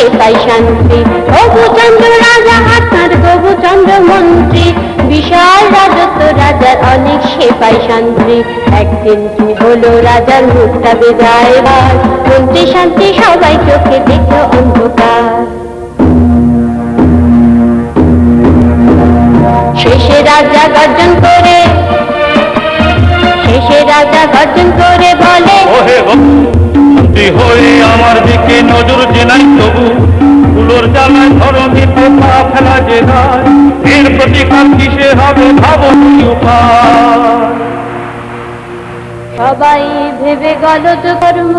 সে পাই শান্তি। প্রভুচন্দ্র রাজা আপনার প্রভুচন্দ্র মন্ত্রী, বিশাল রাজত্ব রাজার অনেক সে পাই শান্তি। একদিন কি হলো রাজার মুখটা বেজায় বার, মন্ত্রী শান্তি সবাই চোখে দেখল অন্ধকার। শেষে রাজা গর্জন করে বলে, ওহে মন্ত্রী হয়ে আমার দিকে নজর যে নাই তবু, ফুলোর জ্বালায় ধরণীতে পা ফেলা যে নাই, এর প্রতিকার কিসে হবে ভাবো কি উপায়। সবাই ভেবে গেল তো কর্ম,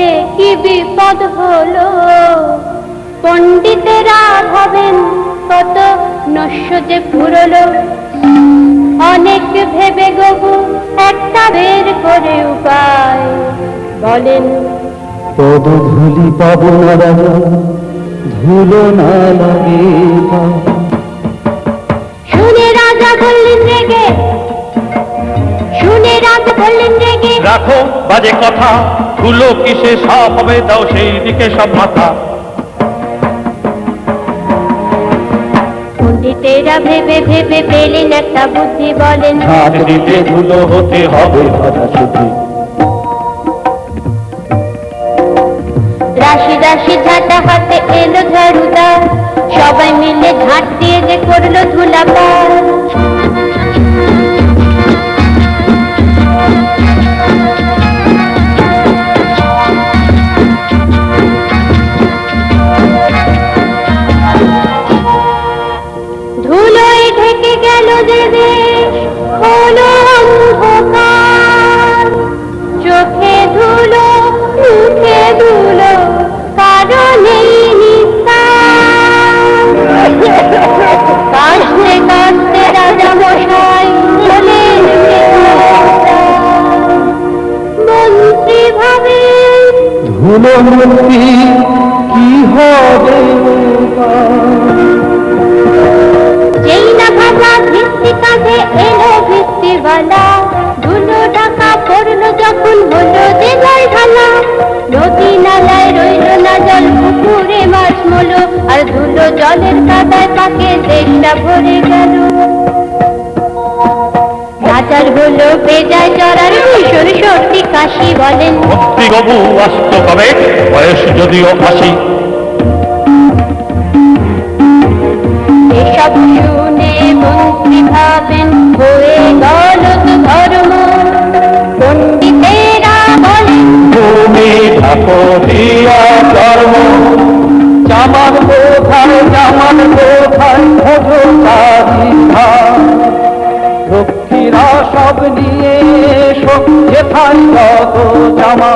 এ কি বিপদ হলো। পণ্ডিতেরা ভাবেন কত নস্য যে ফুরলো, অনেক ভেবে গবু একটা বের করে উপায়। বলেন পদধূলি পাবো না রাজা, ধুলো না লাগে। শুনে রাজা বললেন রেগে, রাখো বাজে কথা, ধুলো কিসে সব হবে, দাও সেই দিকে সব মাথা। পণ্ডিতেরা ভেবে ভেবে পেলেন একটা বুদ্ধি, বলেন হাত দিতে ধুলো হতে হবে কথা শুধু। রাশি রাশি ঝাঁটা হাতে এলো ঝাড়ুদার, সবাই মিলে ঝাঁট দিয়ে যে করলো ধুলাপার। ধুলোয় ঢেকে গেল যে দেশ, হলো অন্ধকার। চোখে ধুলো, মুখে ধুলো, কারণেই নিস্তার। কাশতে কাশতে রাজা মশাই বলেন, মন্ত্রী ভাবেন ধুলো মুক্তি কি হবে। যেই না ভাষা ভিত্তি কাঁধে এলো ভিত্তিওয়ালা, ধুলো ঢাকা পড়লো যখন হলো যে জল ঢালা। নদী নালায় রইল না জল, পুকুরে মাছ মলো, আর ধুলো জলের কাদায় পাকে দেশটা ভরে গেল। রাজার হলো বেজায় চড়ার ভীষণ সর্দি কাশি, বলেন মন্ত্রী বাবু আসত কবে, বয়স যদিও ৮০। এসব শুনে মন্ত্রী ভাবেন হয়ে গেল তো ধর্ম। পণ্ডিতেরা বলেন ভূমি ঢাকো দিয়া কর্ম, জামান কোথায় জামান কোথায় খোঁজো চারিধা। রক্ষীরা সব নিয়ে এসো যেথায় যত জামা।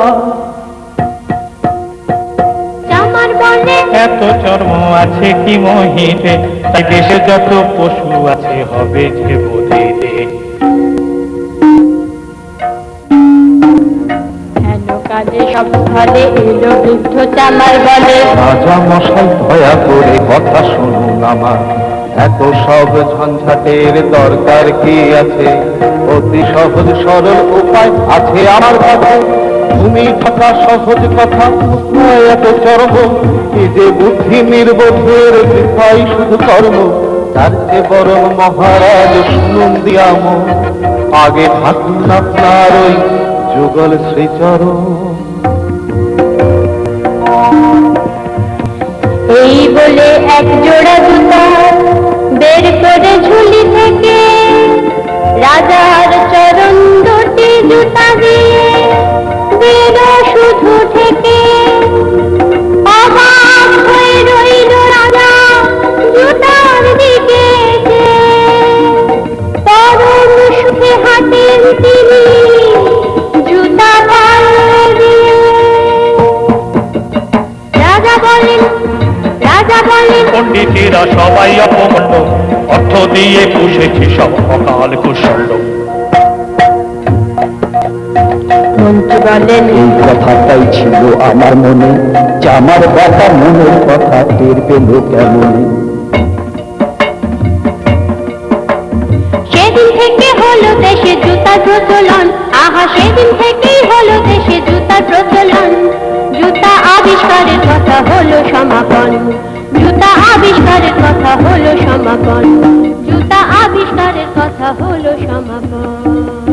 জামার বলে এত চর্ম আছে কি মহিতে, তাই দেশে যত পশু আছে হবে যে বোধিতে। হেন কাজে সব ফলে এলো বৃদ্ধ চামার, বলে রাজা মশাই দয়া করে কথা শুনুন আমার। এত সব ঝঞ্ঝাটের দরকার কি আছে, অতি সহজ সরল উপায় আছে আমার কাছে। তুমি থাকা সহজ কথা নয় এত চর্ম, কি যে বুদ্ধি নির্বোধের বিফাই শুধু কর্ম। তার যে বরং মহারাজ শুনুন দিয়াম, আগে থাকুন আপনার ওই যুগল শ্রীচরণ। এই বলে এক জোড়া জুতা বের করে ঝুলি থেকে, রাজার চরণ দুটি জুতা দিয়ে দিল শুধু থেকে। অবাক হয়ে রইল রাজা জুতার দিকে চেয়ে, পরম সুখে হাঁটেন তিনি জুতা পায়ে দিয়ে। রাজা বলেন পণ্ডিতেরা সবাই অপমণ্ড, অর্থ দিয়ে পুষেছি সব অকাল কুশল্য। মন্ত্রী বলেন এই কথাটাই ছিল আমার মনে, জামার বাবা মনের কথা টের পেল কেমন। সেদিন থেকে হলো দেশে জুতার প্রচলন, আহা সেদিন থেকেই হলো দেশে জুতার প্রচলন। জুতা আজ আবিষ্কারের কথা হলো সমাপন, জুতা আবিষ্কারের কথা হলো সমাপন, জুতা আবিষ্কারের কথা হলো সমাপন।